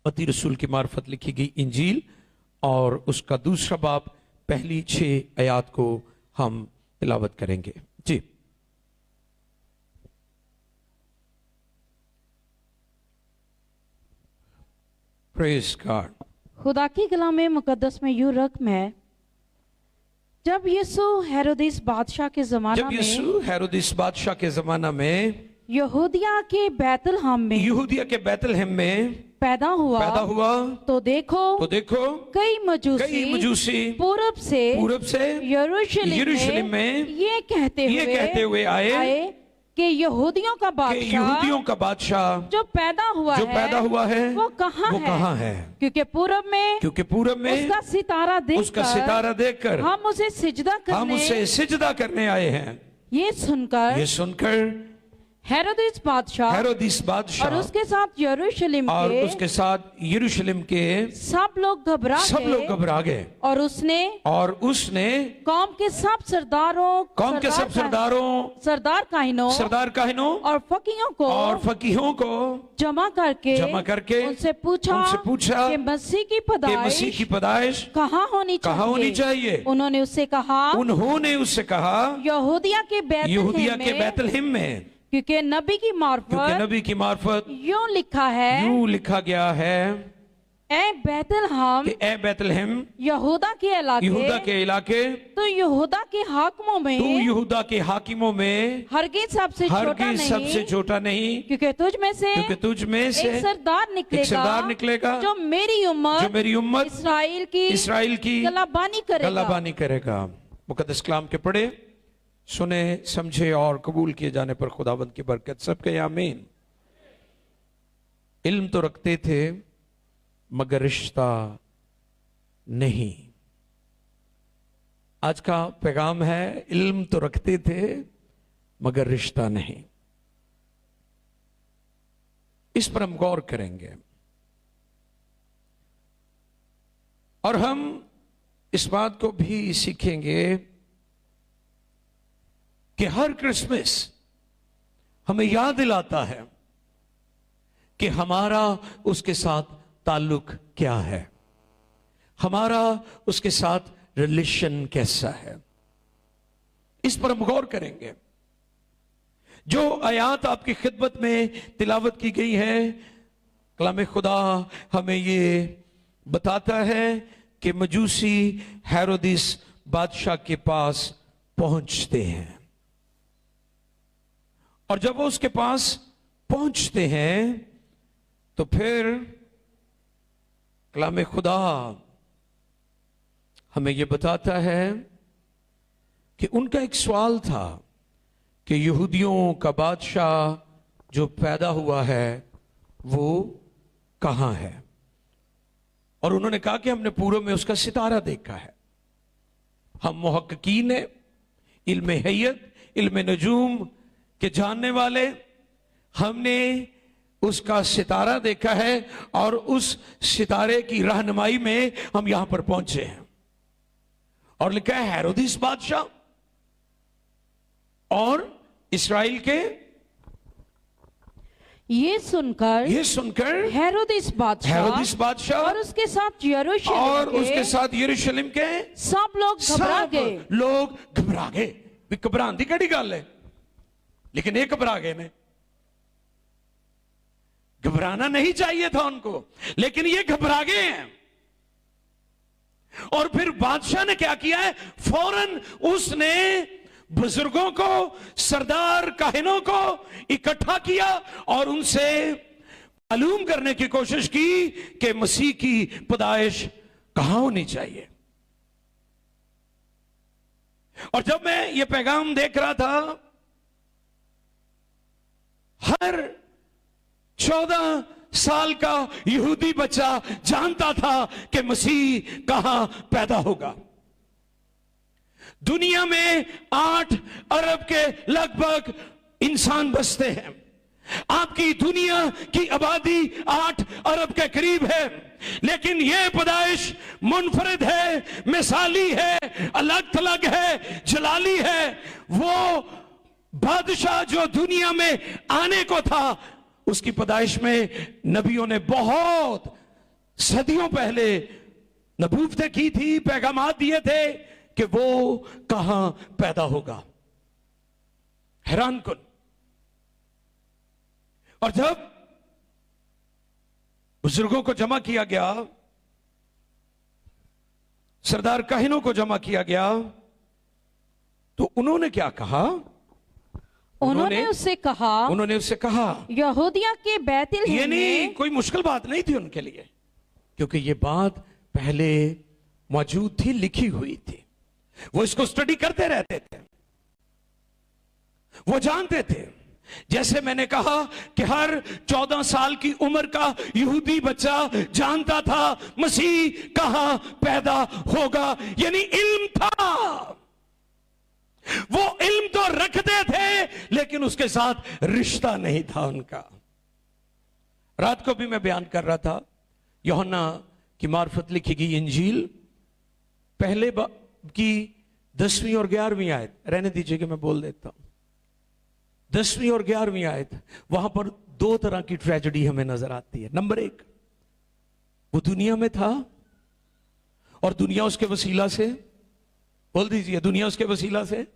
मत्ती रसूल की मार्फत लिखी गई इंजील और उसका दूसरा बाब पहली 6 आयात को हम तिलावत करेंगे। जी। Praise God. खुदा की कलाम मुकद्दस में यूं रकम है, जब यीशु हेरोदिस बादशाह के जमाना में यहूदिया के बैतलहम में पैदा हुआ तो देखो कई मजूसी पूरब से यरूशलेम में ये कहते हुए आए कि यहूदियों का बादशाह जो पैदा हुआ है वो कहाँ है? क्योंकि पूरब में उसका सितारा देखकर हम उसे सिजदा करने आए हैं। ये सुनकर हेरोदिस बादशाह और उसके साथ यरूशलेम के सब लोग घबरा गए और उसने कौम के सब सरदार काहिनों और फकीहों को जमा करके उनसे पूछा कि मसीह की पैदाइश कहाँ होनी चाहिए। उन्होंने उससे कहा यहूदिया के बैतलहम में, क्योंकि नबी की मार्फत यूं लिखा गया है, ए बैतलहम यहूदा के इलाके तो यहूदा के हाकिमों में हरगिज़ सबसे छोटा नहीं, क्योंकि तुझ में से एक सरदार निकलेगा जो मेरी उम्मत इसराइल की गलाबानी करेगा। मुकद्दस कलाम के पढ़े, सुने, समझे और कबूल किए जाने पर खुदावंद की बरकत सबके आमीन। इल्म तो रखते थे मगर रिश्ता नहीं। आज का पैगाम है, इल्म तो रखते थे मगर रिश्ता नहीं। इस पर हम गौर करेंगे और हम इस बात को भी सीखेंगे कि हर क्रिसमस हमें याद दिलाता है कि हमारा उसके साथ ताल्लुक क्या है, हमारा उसके साथ रिलेशन कैसा है। इस पर हम गौर करेंगे। जो आयात आपकी खिदमत में तिलावत की गई है, कलाम खुदा हमें ये बताता है कि मजूसी हेरोदिस बादशाह के पास पहुंचते हैं और जब वो उसके पास पहुंचते हैं तो फिर कलाम खुदा हमें यह बताता है कि उनका एक सवाल था कि यहूदियों का बादशाह जो पैदा हुआ है वो कहां है। और उन्होंने कहा कि हमने पूर्व में उसका सितारा देखा है। हम मुहक्कीन है, इल्म हैयत, इल्म नजूम के जानने वाले, हमने उसका सितारा देखा है और उस सितारे की रहनुमाई में हम यहां पर पहुंचे हैं। और लिखा है हेरोदिस बादशाह और इस्राएल के। ये सुनकर हेरोदिस बादशाह और उसके साथ यरूशलेम के सब लोग घबरा गए। घबराने की कड़ी गल है, लेकिन एक घबरा गए ने। घबराना नहीं चाहिए था उनको, लेकिन ये घबरा गए हैं। और फिर बादशाह ने क्या किया है, फौरन उसने बुजुर्गों को, सरदार काहिनों को इकट्ठा किया और उनसे मालूम करने की कोशिश की कि मसीह की पैदाइश कहां होनी चाहिए। और जब मैं ये पैगाम देख रहा था, हर 14 साल का यहूदी बच्चा जानता था कि मसीह कहां पैदा होगा। दुनिया में 8 अरब के लगभग इंसान बसते हैं। आपकी दुनिया की आबादी 8 अरब के करीब है, लेकिन यह पैदाइश मुनफरिद है, मिसाली है, अलग थलग है, जलाली है। वो बादशाह जो दुनिया में आने को था, उसकी पैदाइश में नबियों ने बहुत सदियों पहले नबूवतें की थी, पैगामात दिए थे कि वो कहां पैदा होगा। हैरान कुन। और जब बुजुर्गों को जमा किया गया, सरदार काहिनों को जमा किया गया, तो उन्होंने क्या कहा? उन्होंने उससे कहा यहूदिया के बैतलहम ये नहीं, में। कोई मुश्किल बात नहीं थी उनके लिए, क्योंकि ये बात पहले मौजूद थी, लिखी हुई थी। वो इसको स्टडी करते रहते थे, वो जानते थे। जैसे मैंने कहा कि हर 14 साल की उम्र का यहूदी बच्चा जानता था मसीह कहां पैदा होगा, यानी इल्म था। वो इल्म तो रखते थे, लेकिन उसके साथ रिश्ता नहीं था उनका। रात को भी मैं बयान कर रहा था, यूहन्ना की मार्फत लिखी गई इंजील पहले की 10वीं और 11वीं आयत, रहने दीजिए कि मैं बोल देता हूं। 10वीं और 11वीं आयत, वहां पर दो तरह की ट्रेजेडी हमें नजर आती है। नंबर 1, वो दुनिया में था और दुनिया उसके वसीला से, बोल दीजिए, दुनिया उसके वसीला से।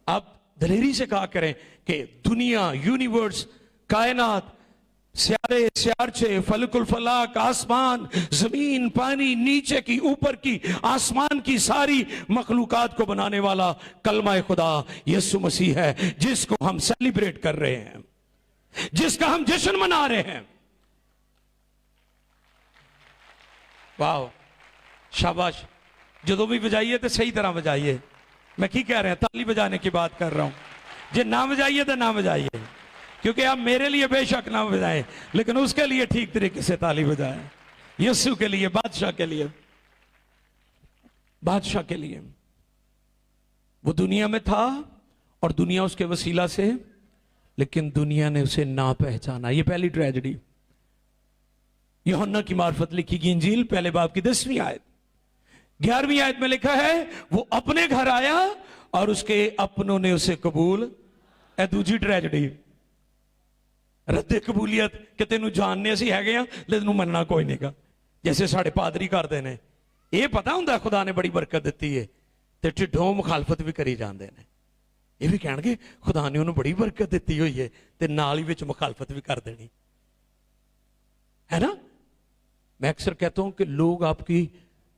आप दलेरी से कहा करें कि दुनिया, यूनिवर्स, कायनात, स्यारे स्यारचे, फलकुल फलाक, आसमान, जमीन, पानी, नीचे की, ऊपर की, आसमान की सारी मखलूकात को बनाने वाला कलमा खुदा यीशु मसीह है, जिसको हम सेलिब्रेट कर रहे हैं, जिसका हम जश्न मना रहे हैं। वाह, शाबाश। जो भी बजाइए तो सही तरह बजाइए। मैं की कह रहे हैं, ताली बजाने की बात कर रहा हूं। जे ना बजाइए तो ना बजाइए, क्योंकि आप मेरे लिए बेशक ना बजाएं, लेकिन उसके लिए ठीक तरीके से ताली बजाएं। यीशु के लिए, बादशाह के लिए, बादशाह के लिए। वो दुनिया में था और दुनिया उसके वसीला से, लेकिन दुनिया ने उसे ना पहचाना। ये पहली ट्रेजेडी। यूहन्ना की मार्फत लिखी गई इंजील पहले बाब की 10वीं आयत, 11वीं आयत में लिखा है, वो अपने घर आया और उसके अपनों ने उसे कबूल। ए दूजी ट्रेजेडी, रद्दे कबूलियत कि तेनू जानने असी है गए, लेकिन मनना कोई नहीं गा। जैसे साढ़े पादरी करते हैं, ये पता होंगे खुदा ने बड़ी बरकत दी है, तो ढिडों मुखालफत भी करी जाते हैं। ये भी कहेंगे खुदा ने उन्होंने बड़ी बरकत दी हुई है, तो नाल ही विच मुखालफत भी कर देनी है ना। मैं अक्सर कहता हूं कि लोग आपकी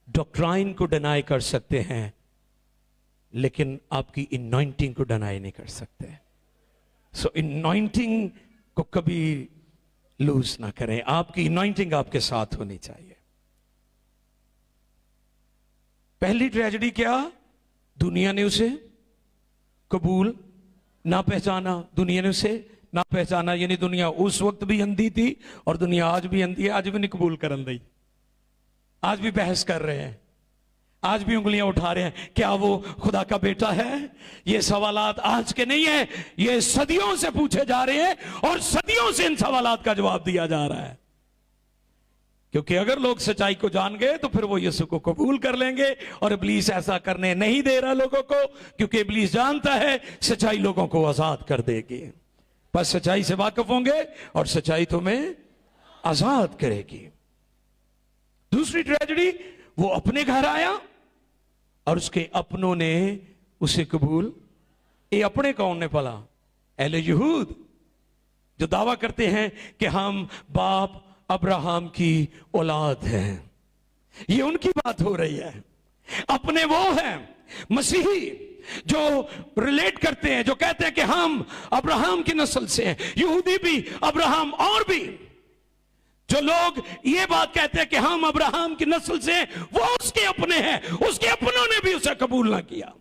डॉक्ट्राइन को डिनाई कर सकते हैं, लेकिन आपकी इनॉइंटिंग को डिनाई नहीं कर सकते। सो इनॉइंटिंग को कभी लूज ना करें। आपकी इनॉइंटिंग आपके साथ होनी चाहिए। पहली ट्रेजेडी क्या? दुनिया ने उसे कबूल ना पहचाना। दुनिया ने उसे ना पहचाना, यानी दुनिया उस वक्त भी अंधी थी और दुनिया आज भी अंधी है। आज भी नहीं कबूल करन दी, आज भी बहस कर रहे हैं, आज भी उंगलियां उठा रहे हैं, क्या वो खुदा का बेटा है? ये सवालात आज के नहीं है, ये सदियों से पूछे जा रहे हैं और सदियों से इन सवालात का जवाब दिया जा रहा है। क्योंकि अगर लोग सच्चाई को जान गए तो फिर वो यीशु को कबूल कर लेंगे, और इब्लीस ऐसा करने नहीं दे रहा लोगों को, क्योंकि इब्लीस जानता है सच्चाई लोगों को आजाद कर देगी। बस सच्चाई से वाकिफ होंगे और सच्चाई तुम्हें आजाद करेगी। दूसरी ट्रेजेडी, वो अपने घर आया और उसके अपनों ने उसे कबूल। ये अपने कौन ने पला? अहले यहूद, जो दावा करते हैं कि हम बाप अब्राहम की औलाद हैं। ये उनकी बात हो रही है। अपने वो हैं मसीही जो रिलेट करते हैं, जो कहते हैं कि हम अब्राहम की नस्ल से हैं। यहूदी भी, अब्राहम, और भी जो लोग ये बात कहते हैं कि हम अब्राहम की नस्ल से हैं, वो उसके अपने हैं। उसके अपनों ने भी उसे कबूल ना किया।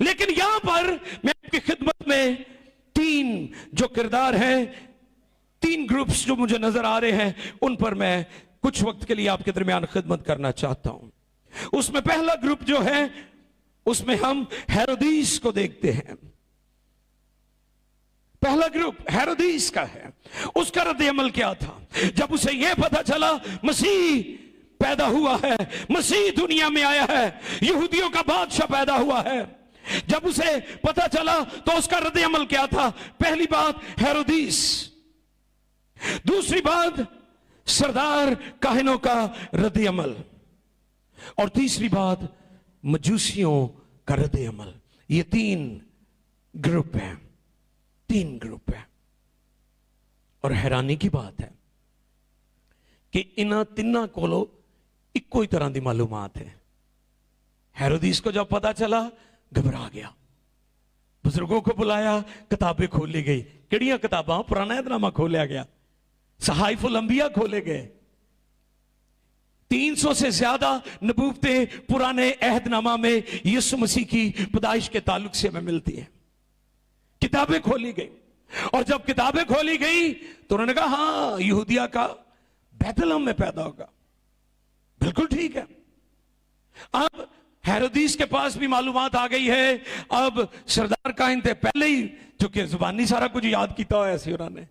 लेकिन यहां पर मैं आपकी खिदमत में तीन जो किरदार हैं, तीन ग्रुप्स जो मुझे नजर आ रहे हैं, उन पर मैं कुछ वक्त के लिए आपके दरमियान खिदमत करना चाहता हूं। उसमें पहला ग्रुप जो है, उसमें हम हेरोदीस को देखते हैं। पहला ग्रुप हेरोदीस का है। उसका रद्द अमल क्या था? जब उसे यह पता चला मसीह पैदा हुआ है, मसीह दुनिया में आया है, यहूदियों का बादशाह पैदा हुआ है, जब उसे पता चला तो उसका रद्द अमल क्या था? पहली बात हेरोदीस, दूसरी बात सरदार काहिनों का रद्द अमल, और तीसरी बात मजूसियों का रद्द अमल। ये 3 ग्रुप हैं, 3 ग्रुप हैं। और हैरानी की बात है कि इन्हां तिन्हां कोलों इक्को ही तरह की मालूमात है। हेरोदिस को जब पता चला घबरा गया, बुजुर्गों को बुलाया, किताबें खोली गई। किहड़ियां किताबां? पुराना ऐहदनामा खोलिया गया, सहाइफुल अंबिया खोले गए। 300 से ज्यादा नबूवतें पुराने अहदनामा में यीशु मसीह की पैदाइश के ताल्लुक से हमें मिलती हैं। किताबें खोली गई, और जब किताबें खोली गई तो उन्होंने कहा हां, यहूदिया का बैतलहम में पैदा होगा। बिल्कुल ठीक है। अब हेरोदिस के पास भी मालूमात आ गई है। अब सरदार काहिन थे पहले ही, चूंकि जुबानी सारा कुछ याद किया हुआ ऐसे उन्होंने।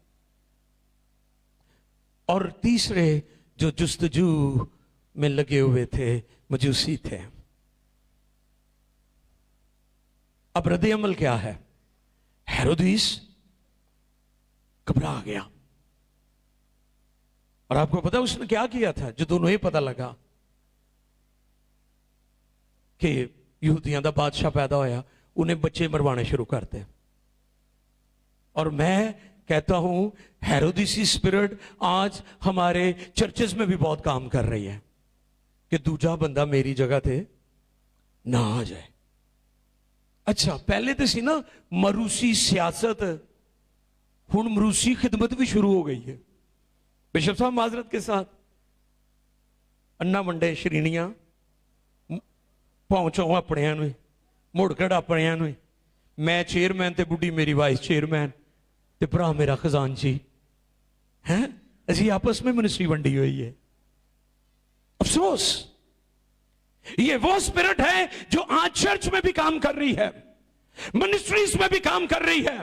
और तीसरे जो जुस्तजू में लगे हुए थे मजूसी थे। अब रद्द अमल क्या है? हेरोदिस घबरा गया, और आपको पता उसने क्या किया था? जो दोनों ही पता लगा कि यहूदियों का बादशाह पैदा होया, उन्हें बच्चे मरवाने शुरू करते। और मैं कहता हूं हेरोदिसी स्पिरिट आज हमारे चर्चेस में भी बहुत काम कर रही है कि दूजा बंदा मेरी जगह थे ना आ जाए। अच्छा, पहले तो सी ना मरूसी सियासत, हुण मरूसी खिदमत भी शुरू हो गई है। बिशप साहब माजरत के साथ अन्ना मंडे श्रेणियां पहुंचो अपने मुड़कड़ अपने, मैं चेयरमैन ते बुढ़ी मेरी वाइस चेयरमैन ते भरा मेरा खजानची है। असी आपस में मिनिस्ट्री वंडी हुई है। अफसोस, ये वो स्पिरिट है जो आज चर्च में भी काम कर रही है, मिनिस्ट्रीज में भी काम कर रही है,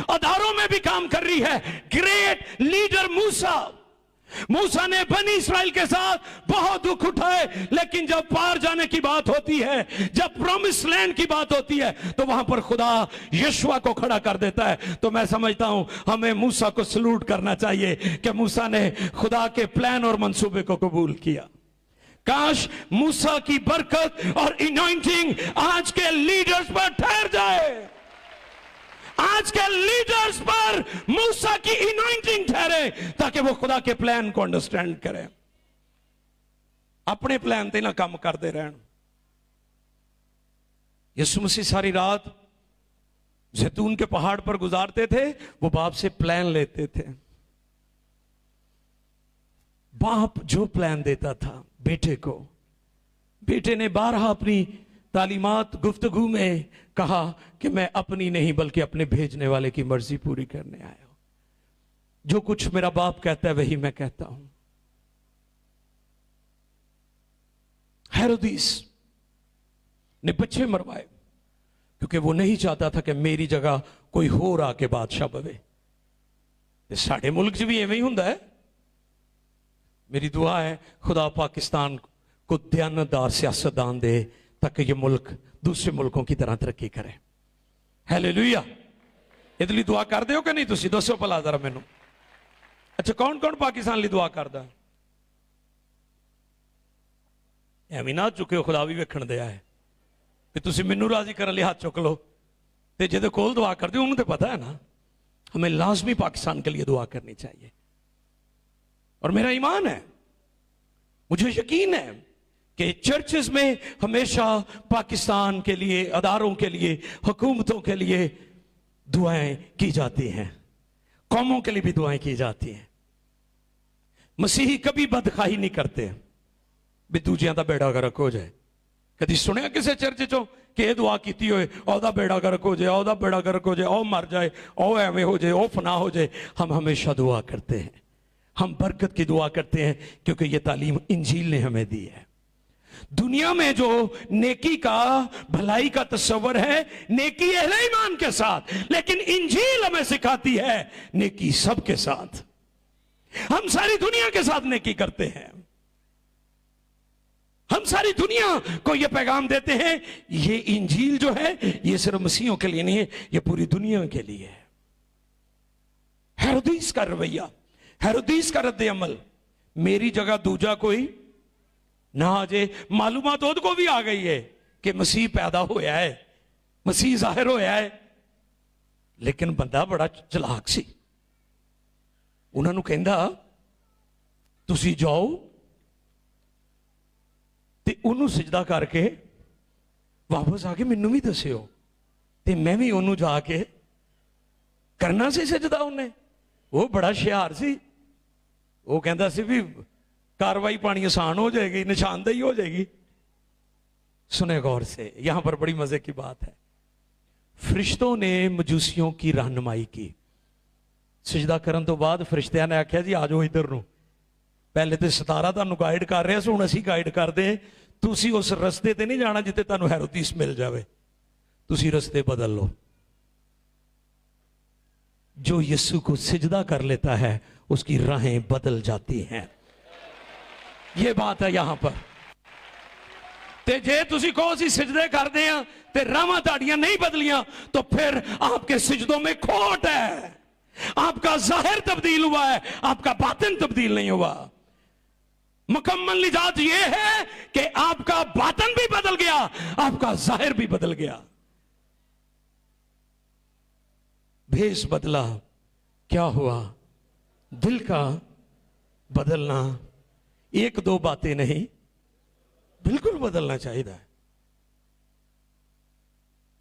अदारों में भी काम कर रही है। ग्रेट लीडर मूसा ने बनी इस्राएल के साथ बहुत दुख उठाए, लेकिन जब पार जाने की बात होती है, जब प्रॉमिस लैंड की बात होती है, तो वहां पर खुदा यशुआ को खड़ा कर देता है। तो मैं समझता हूं हमें मूसा को सलूट करना चाहिए कि मूसा ने खुदा के प्लान और मंसूबे को कबूल किया। काश मूसा की बरकत और इनॉइंटिंग आज के लीडर्स पर ठहर जाए, आज के लीडर्स पर मूसा की इनॉइंटिंग ठहरे, ताकि वो खुदा के प्लान को अंडरस्टैंड करें, अपने प्लान ते ना काम करते रहन। यीशु मसीह सारी रात जैतून के पहाड़ पर गुजारते थे, वो बाप से प्लान लेते थे। बाप जो प्लान देता था बेटे को, बेटे ने बारहा अपनी तालीमात गुफ्तगू में कहा कि मैं अपनी नहीं बल्कि अपने भेजने वाले की मर्जी पूरी करने आया हूं। जो कुछ मेरा बाप कहता है वही मैं कहता हूं। हेरोदिस ने बच्चे मरवाए क्योंकि वो नहीं चाहता था कि मेरी जगह कोई होर आके बादशाह बने। साडे मुल्क च भी एवं ही हुंदा है। मेरी दुआ है खुदा पाकिस्तान को दयानतदार सियासतदान दे ताकि ये मुल्क दूसरे मुल्कों की तरह तरक्की करे। हालेलुया। इदली दुआ कर दे हो कि नहीं? तुसी दसो भला जरा मैनू। अच्छा, कौन कौन पाकिस्तान लिए दुआ करदा? एवं ना चुके खुदा भी वेखण दिया है कि तुसी मैनू राजी करने लिए हाथ चुक लो, ते जिहदे कोल दुआ कर दो उन्हें तो पता है ना। हमें लाजमी पाकिस्तान के लिए दुआ करनी चाहिए। और मेरा ईमान है, मुझे यकीन है कि चर्चेस में हमेशा पाकिस्तान के लिए, अदारों के लिए, हुकूमतों के लिए दुआएं की जाती हैं, कौमों के लिए भी दुआएं की जाती हैं। मसीही कभी बदखाही नहीं करते भी दूजियां दा बेड़ा गर्क हो जाए। कभी सुनिया किसी चर्च चो कि यह दुआ की होए, ओदा बेड़ा गर्क हो जाए, ओदा बेड़ा गर्क हो जाए, ओ मर जाए, ओ एवं हो जाए, ओ फना हो जाए। हम हमेशा दुआ करते हैं, हम बरकत की दुआ करते हैं, क्योंकि यह तालीम इंजील ने हमें दी है। दुनिया में जो नेकी का, भलाई का तस्वर है, नेकी अहले ईमान के साथ, लेकिन इंजील हमें सिखाती है नेकी सबके साथ। हम सारी दुनिया के साथ नेकी करते हैं, हम सारी दुनिया को यह पैगाम देते हैं। ये इंजील जो है ये सिर्फ मसीहों के लिए नहीं है, ये पूरी दुनिया के लिए है। हेरोदिस का रवैया, हेरोदिस का रद्द अमल मेरी जगह दूजा कोई ना आ जाए। मालूमात उद को भी आ गई है कि मसीह पैदा होया है, मसीह जाहिर होया है, लेकिन बंदा बड़ा चलाक सी। उन्होंने कहंदा तुसी जाओ ते उन्होंने सिजदा करके वापस आके मैनू भी दस्यो, ते मैं भी उन्होंने जाके करना सी सिजदा। उन्हें वो बड़ा हुशियार सी, वो कहता सी भी कार्रवाई पानी आसान हो जाएगी, निशानदेही हो जाएगी। सुने गौर से, यहां पर बड़ी मजे की बात है। फरिश्तों ने मजूसियों की रहनुमाई की। सिजदा करन तो बाद फरिश्तियां ने आख्या जी आ जाओ इधर नूं, पहले तो सितारा तुहानू गाइड कर रहा सो, हुण असीं गाइड करदे, तुसीं उस रस्ते ते नहीं जाना जिथे तुहानू हेरोदिस मिल जाए, तुसीं रस्ते बदल लो। जो यीशु को सिजदा कर लेता है उसकी राहें बदल जाती हैं। यह बात है यहां पर। ते जे तुसी कहो असीं सिजदे करदे हां ते राहां तुहाडियां नहीं बदलियां, तो फिर आपके सिजदों में खोट है। आपका जाहिर तब्दील हुआ है, आपका बातिन तब्दील नहीं हुआ। मुकम्मल निजात यह है कि आपका बातिन भी बदल गया, आपका जाहिर भी बदल गया। भेष बदला, क्या हुआ? दिल का बदलना। एक दो बातें नहीं, बिल्कुल बदलना चाहिए,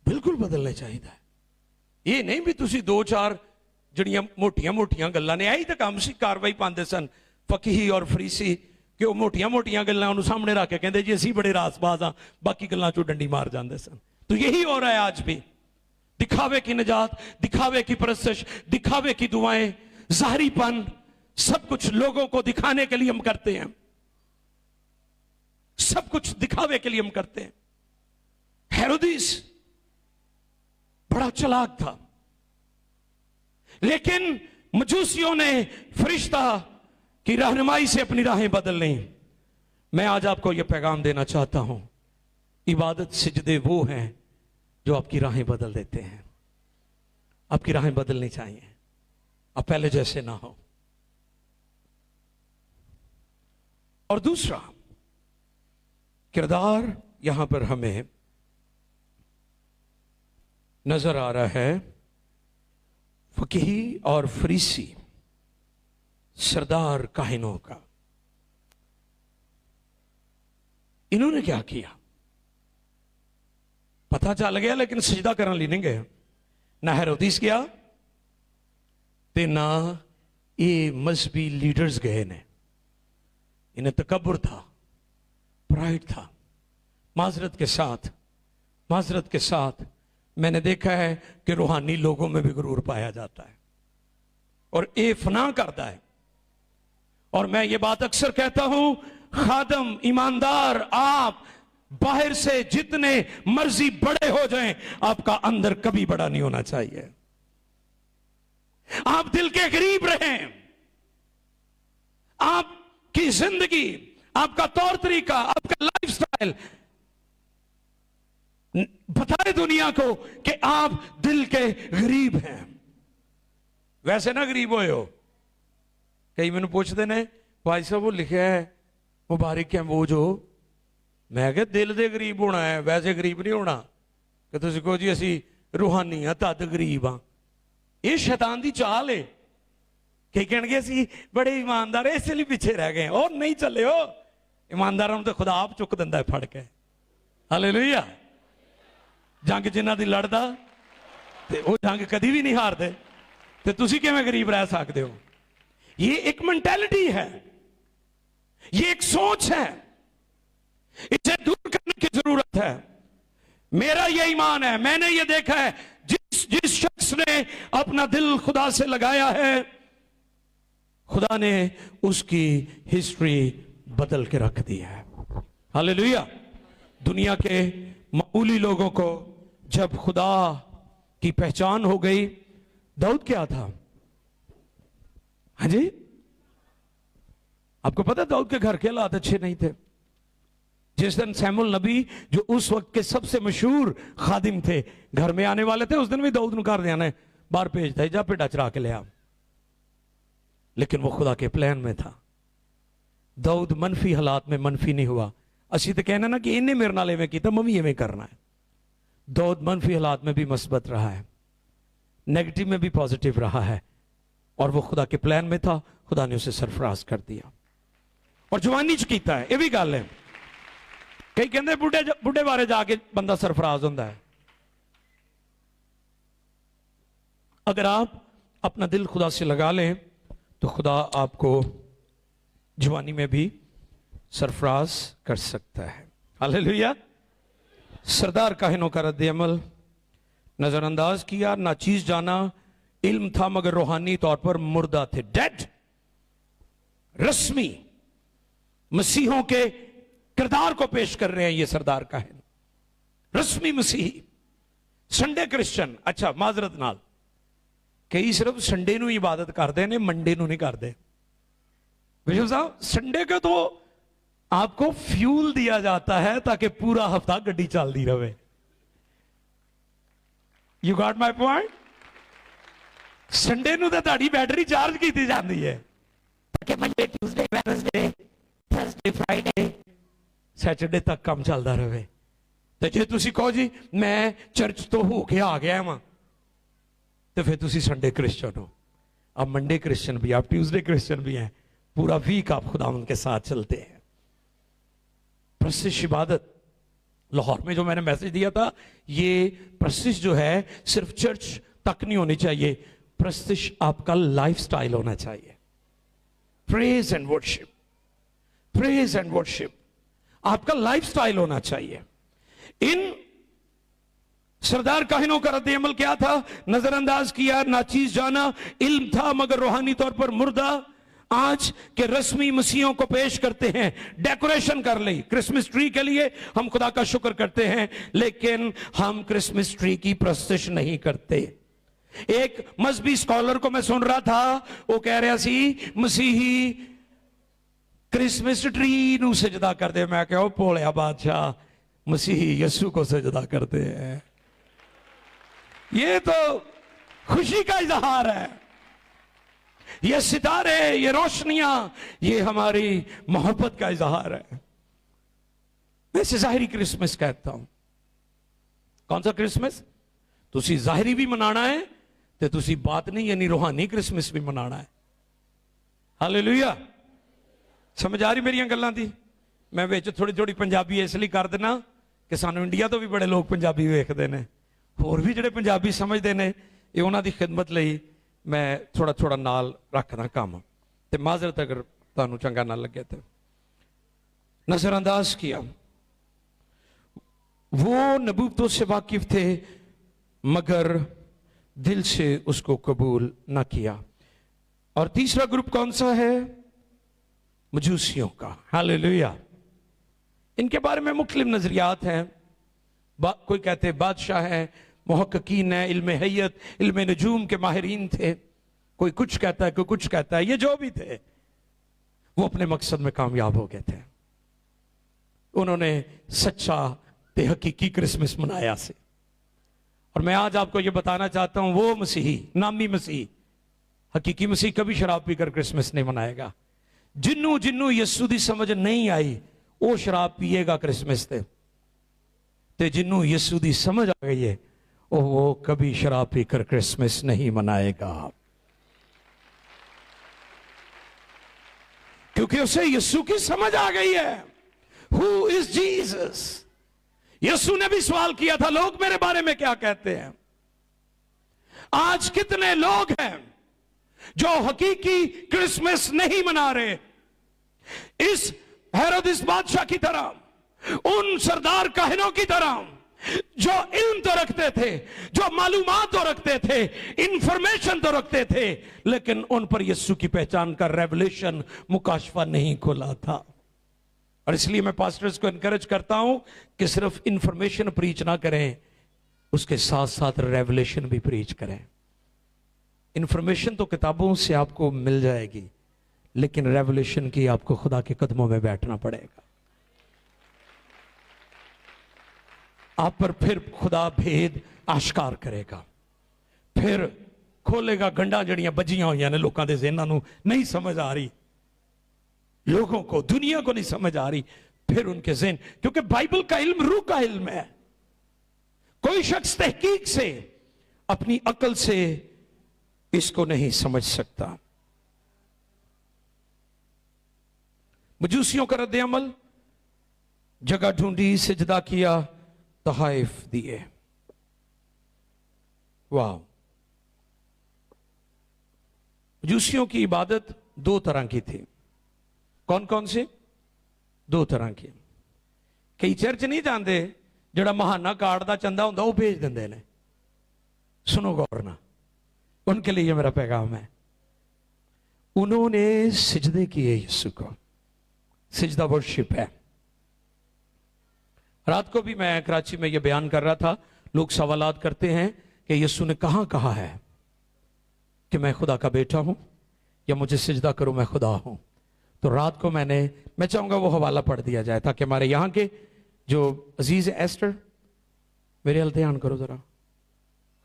बिल्कुल बदलना चाहिए। ये नहीं भी तुसी दो चार जड़ियां मोटियां मोटियां गल्लां ने, आई तो काम सी कार्रवाई पाते सन फकीही और फरीसी, कि वो मोटियां मोटियां गल्लां उन्होंने सामने रख के कहते जी असी बड़े रासबाज हाँ, बाकी गल्लां चों डंडी मार जाते सन। तो यही हो रहा है आज भी। दिखावे की निजात, दिखावे की परस्तिश, दिखावे की दुआएं, जाहरीपन, सब कुछ लोगों को दिखाने के लिए हम करते हैं, सब कुछ दिखावे के लिए हम करते हैं। हेरोदिस बड़ा चालाक था, लेकिन मजूसियों ने फरिश्ता की रहनुमाई से अपनी राहें बदल ली। मैं आज आपको यह पैगाम देना चाहता हूं, इबादत सिजदे वो हैं जो आपकी राहें बदल देते हैं। आपकी राहें बदलनी चाहिए, आप पहले जैसे ना हो। और दूसरा किरदार यहां पर हमें नजर आ रहा है, फकीही और फरीसी सरदार काहिनों का। इन्होंने क्या किया पता चल गया, लेकिन सजदा करने लिए नहीं गए। ना हेरोदिस गया ते ना ये मजहबी लीडर्स गए ने। इन्हें तकब्बुर था, प्राइड था। माजरत के साथ मैंने देखा है कि रूहानी लोगों में भी गुरूर पाया जाता है और ये फना करता है। और मैं ये बात अक्सर कहता हूं, खादम ईमानदार आप बाहर से जितने मर्जी बड़े हो जाएं, आपका अंदर कभी बड़ा नहीं होना चाहिए। आप दिल के करीब रहें। आपकी जिंदगी, आपका तौर तरीका, आपका लाइफस्टाइल बताए दुनिया को कि आप दिल के गरीब हैं। वैसे ना गरीब होए हो। कई मैंने पूछते ने भाई साहब वो लिखा है मुबारक है वो जो, मैं क्या दिल दे गरीब होना है, वैसे गरीब नहीं होना कि तुम कहो जी असी रूहानी हाँ तद गरीब हाँ। ये शैतान की चाल है। कई कहेंगे असी बड़े ईमानदार इसलिए पीछे रह गए। और नहीं चले हो, ईमानदारों तो खुदा आप चुक दिंदा है फड़ के। हालेलुया। जंग जिन्हां दी लड़दा ते वो जंग कदी भी नहीं हारदे, ते तुसी किवें गरीब रह सकते हो? ये एक मेंटालिटी है, ये एक सोच है, इसे दूर करने की जरूरत है। मेरा ये ईमान है, मैंने ये देखा है, जिस शख्स ने अपना दिल खुदा से लगाया है, खुदा ने उसकी हिस्ट्री बदल के रख दी है। हालेलुया। दुनिया के मामूली लोगों को जब खुदा की पहचान हो गई, दाऊद क्या था? हाँ जी, आपको पता दाऊद के घर के हालात अच्छे नहीं थे। जिस दिन सैमुअल नबी जो उस वक्त के सबसे मशहूर खादिम थे घर में आने वाले थे, उस दिन भी दाऊद ने घर देना बाहर भेजता है, जा पेड़ा चरा के ले आ। लेकिन वो खुदा के प्लान में था। दाऊद मनफी हालात में मनफी नहीं हुआ। असी तो कहना ना कि इन्हें मेरे नाल इवें कीता, मैं भी इवें करना है। दाऊद मनफी हालात में भी मस्बत रहा है, नेगेटिव में भी पॉजिटिव रहा है, और वो खुदा के प्लान में था। खुदा ने उसे सरफराज कर दिया और जवानी च कीता है। ये भी गल है, कई कहते बुढ़े बुढ़े बारे जाके बंदा सरफराज होता है। अगर आप अपना दिल खुदा से लगा लें तो खुदा आपको जवानी में भी सरफराज कर सकता है। हालेलुया। सरदार काहिनों का रद्द अमल, नजरअंदाज किया, नाचीज जाना, इल्म था मगर रूहानी तौर पर मुर्दा थे, डेड। रस्मी मसीहों के किरदार को पेश कर रहे हैं ये सरदार काहिन, रस्मी मसीही, संडे क्रिश्चियन। अच्छा माजरत नाल, कई सिर्फ संडे नू इबादत करते हैं, मंडे नू नहीं करते। बिशप साहब, संडे को तो आपको फ्यूल दिया जाता है ताकि पूरा हफ्ता गड्डी चलती रहे। You got my point. Sunday नू तो ताड़ी बैटरी चार्ज की जाती है ताकि Monday Tuesday Wednesday Thursday Friday Saturday तक काम चलता रहे। तो जे तुसी कहो जी मैं चर्च तो होके आ गया वहां, तो फिर तुसी संडे क्रिश्चियन हो। आप मंडे क्रिश्चियन भी, आप ट्यूसडे क्रिश्चियन भी हैं, पूरा वीक आप खुदा उनके साथ चलते हैं। प्रशिश इबादत, लाहौर में जो मैंने मैसेज दिया था, ये प्रशिश जो है सिर्फ चर्च तक नहीं होनी चाहिए, प्रशिश आपका लाइफस्टाइल होना चाहिए। Praise and worship, praise and worship आपका लाइफस्टाइल होना चाहिए। इन सरदार काहिनों का रद्द अमल क्या था? नजरअंदाज किया, नाचीज जाना, इल्म था मगर रूहानी तौर पर मुर्दा। आज के रस्मी मसीहों को पेश करते हैं, डेकोरेशन कर ली क्रिसमस ट्री के लिए, हम खुदा का शुक्र करते हैं, लेकिन हम क्रिसमस ट्री की प्रस्तिश नहीं करते। एक मजहबी स्कॉलर को मैं सुन रहा था, वो कह रहा सी मसीही क्रिसमस ट्री नू सजदा करते। मैं कहो भोलिया बादशाह, मसीही यीशु को सजदा करते हैं। ये तो खुशी का इजहार है, ये सितारे, ये रोशनियां, ये हमारी मोहब्बत का इजहार है। मैं इसे जाहिरी क्रिसमस कहता हूं। कौन सा क्रिसमस? तुसी जाहिरी भी मनाना है तो तुसी बात नहीं यानी रूहानी क्रिसमस भी मनाना है। हालेलुया। समझ आ रही मेरियां गल्लां दी? मैं विच थोड़ी थोड़ी पंजाबी इसलिए कर देना कि सानू इंडिया तो भी बड़े लोग पंजाबी वेखते हैं, होर भी जिहड़े पंजाबी समझते हैं, ये उन्हां दी खिदमत लई मैं थोड़ा थोड़ा नाल रखदा काम। ते माजरत अगर तुहानू चंगा ना लगे तो। नजरअंदाज किया, वो नबूवतों से वाकिफ थे मगर दिल से उसको कबूल ना किया। और तीसरा ग्रुप कौन सा है? मजूसियों का। हालेलुया। इनके बारे में मुख्तलिफ नजरियात हैं। कोई कहते हैं बादशाह हैं, मुहक्किकीन है, इल्म हैयत, इल्म नजूम के माहिरीन थे। कोई कुछ कहता है, कोई कुछ कहता है। ये जो भी थे वो अपने मकसद में कामयाब हो गए थे। उन्होंने सच्चा ते हकीकी क्रिसमस मनाया से। और मैं आज आपको ये बताना चाहता हूं, वो मसीही, नामी मसीह, हकीकी मसीह कभी शराब पीकर क्रिसमस नहीं मनाएगा। जिन्नू जिन्नू यीशु दी समझ नहीं आई वो शराब पिएगा क्रिसमस ते जिन्नू यीशु दी समझ आ गई है वो कभी शराब पीकर क्रिसमस नहीं मनाएगा, क्योंकि उसे यीशु की समझ आ गई है। Who is Jesus? यीशु ने भी सवाल किया था, लोग मेरे बारे में क्या कहते हैं? आज कितने लोग हैं जो हकीकी क्रिसमस नहीं मना रहे? इस हेरोदिस बादशाह की तरह, उन सरदार काहिनों की तरह जो इल्म तो रखते थे, जो मालूमात तो रखते थे, इंफॉर्मेशन तो रखते थे, लेकिन उन पर यीशु की पहचान का रेवलेशन, मुकाशफा नहीं खुला था। और इसलिए मैं पास्टर्स को एनकरेज करता हूं कि सिर्फ इंफॉर्मेशन प्रीच ना करें, उसके साथ साथ रेवलेशन भी प्रीच करें। इंफॉर्मेशन तो किताबों से आपको मिल जाएगी, लेकिन रेवलेशन की आपको खुदा के कदमों में बैठना पड़ेगा। आप पर फिर खुदा भेद आश्कार करेगा, फिर खोलेगा गंढा जड़ियां बजियां हुई ने लोगों के ज़हनां नूं नहीं समझ आ रही। लोगों को, दुनिया को नहीं समझ आ रही, फिर उनके ज़हन, क्योंकि बाइबल का इल्म रूह का इल्म है। कोई शख्स तहकीक से, अपनी अकल से इसको नहीं समझ सकता। मजूसियों का रद्द अमल, जगह ढूंढी, सिजदा किया, तहाइफ दिए। वाह! मजूसियों की इबादत दो तरह की थी। कौन कौन से? दो तरह की। कई चर्च नहीं जानते, जड़ा महाना कार्ड का चंदा होंदा वो भेज देंगे ने। सुनो गौर ना, उनके लिए मेरा पैगाम है। उन्होंने सिजदे किए यीशु को, सिजदा वर्शिप है। रात को भी मैं कराची में ये बयान कर रहा था, लोग सवालात करते हैं कि यीशु ने कहां कहा है कि मैं खुदा का बेटा हूं या मुझे सिजदा करो मैं खुदा हूं। तो रात को मैं चाहूंगा वो हवाला पढ़ दिया जाए ताकि हमारे यहां के जो अजीज एस्टर, मेरे हल ध्यान करो जरा,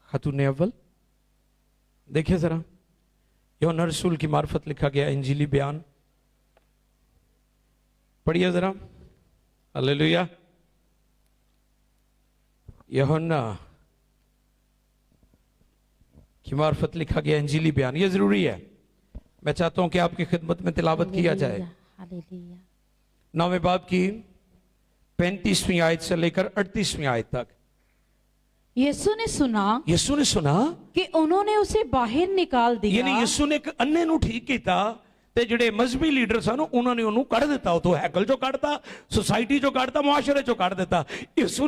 खतून अव्वल देखिए जरा, यूहन्ना रसूल की मार्फत लिखा गया इंजीली बयान पढ़िए जरा। हालेलुया। यूहन्ना की मार्फत लिखा गया इंजीली बयान, ये जरूरी है। मैं चाहता हूं कि आपकी खिदमत में तिलावत किया जाए। हालेलुया। 9वें बाब की 35वीं आयत से लेकर 38वीं आयत तक। यीशु ने सुना कि उन्होंने उसे बाहर निकाल दिया। यानी यीशु ने एक अन्ने ਨੂੰ ठीक ਕੀਤਾ ਤੇ ਜਿਹੜੇ ਮਜ਼ਹਬੀ ਲੀਡਰ ਸਨ ਉਹਨਾਂ ਨੇ ਉਹਨੂੰ ਕੱਢ ਦਿੱਤਾ, ਉਤੋਂ ਹੈਕਲ ਚੋਂ ਕੱਢਤਾ, ਸੁਸਾਇਟੀ ਚੋਂ ਕੱਢਤਾ, ਮੁਆਸ਼ਰੇ ਚੋਂ ਕੱਢ ਦਿੱਤਾ। यीशु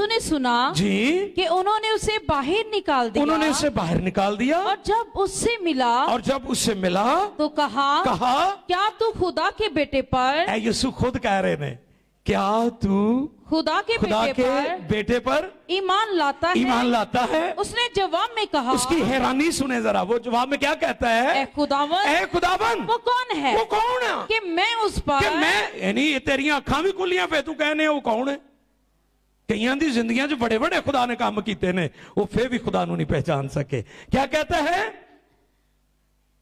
ने सुना जी कि उन्होंने उसे बाहर निकाल दिया। उन्होंने उसे बाहर निकाल दिया और जब उससे मिला तो कहा क्या तू खुदा के बेटे पर, यीशु खुद कह रहे ने, क्या तू खुदा के बेटे पर ईमान लाता है? उसने जवाब में कहा, उसकी हैरानी सुने जरा, वो जवाब में क्या कहता है? ए खुदावन वो कौन है? कि मैं उस पर, कि मैं, यानी तेरियां अखां भी खुलियां पे तू कहने वो कौन है? कईयां दी जिंदगियां च बड़े बड़े खुदा ने काम कीते ने, वो फिर भी खुदा नहीं पहचान सके। क्या कहता है?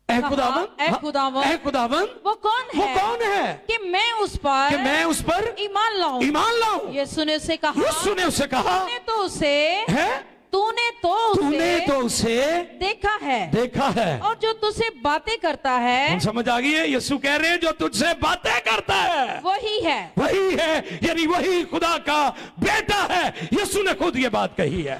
ए खुदावन वो कौन है कि मैं उस पर ईमान लाऊं। यीशु ने उसे कहा तूने तो उसे देखा है और जो तुझसे बातें करता है। समझ आ गई है? यीशु कह रहे हैं जो तुझसे बातें करता है वही है, यानी वही खुदा का बेटा है। यीशु ने खुद ये बात कही है।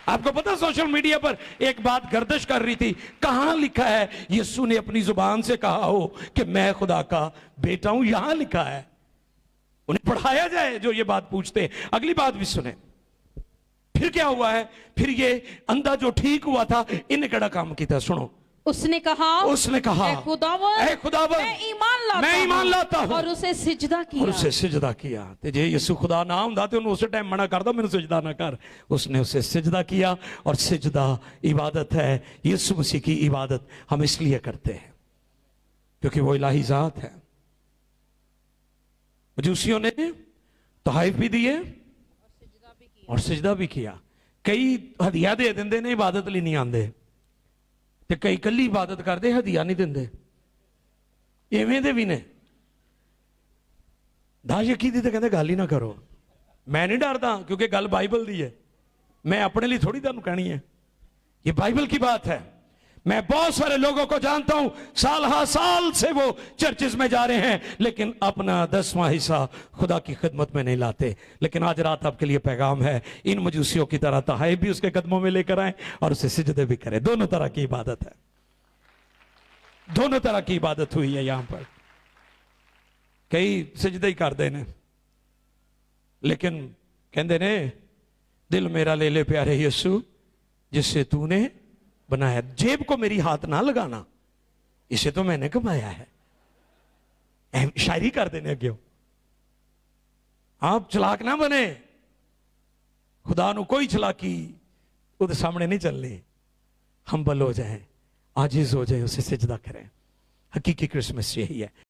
आपको पता, सोशल मीडिया पर एक बात गर्दिश कर रही थी, कहां लिखा है यीशु ने अपनी जुबान से कहा हो कि मैं खुदा का बेटा हूं? यहां लिखा है। उन्हें पढ़ाया जाए जो ये बात पूछते हैं। अगली बात भी सुने, फिर क्या हुआ है? फिर ये अंधा जो ठीक हुआ था, इन्हें कड़ा काम किया। सुनो, उसने कहा ए खुदावन मैं ईमान लाता हूं और उसे सिजदा किया। ते जे यीशु खुदा ना हुंदा ते उन्हें उस टाइम मना करदा मैनू सिजदा ना कर। उसने उसे सिजदा किया, और सिजदा इबादत है। यीशु मसीह की इबादत हम इसलिए करते हैं क्योंकि वो इलाही जात है। मजूसियों ने तोहाइफ भी दिए और सिजदा भी किया। कई हदिया दे देंदे ने, इबादत लिए नहीं आंदे, ते कई कली इबादत करते, हदिया नहीं देंदे। इवें दे भी ने। दाशकी दी तो कहते गल ही ना करो। मैं नहीं डरता क्योंकि गल बाइबल दी है, मैं अपने लिए थोड़ी तुहानू कहनी है, ये बाइबल की बात है। मैं बहुत सारे लोगों को जानता हूं, साल हा साल से वो चर्चेस में जा रहे हैं, लेकिन अपना 10वां हिस्सा खुदा की खिदमत में नहीं लाते। लेकिन आज रात आपके लिए पैगाम है, इन मजूसियों की तरह तहाइफ भी उसके कदमों में लेकर आए और उसे सिजदे भी करें। दोनों तरह की इबादत है, दोनों तरह की इबादत हुई है। यहां पर कई सिजदे ही करते ने, लेकिन कहते ने दिल मेरा ले ले प्यारे यीशु जिससे तूने बनाया, जेब को मेरी हाथ ना लगाना, इसे तो मैंने कमाया है। शायरी कर देने अगे आप चलाक ना बने, खुदा नु कोई चलाकी उसके सामने नहीं चलनी। हम्बल हो जाए, आजिज हो जाए, उसे सिजदा करें। हकीकी क्रिसमस यही है।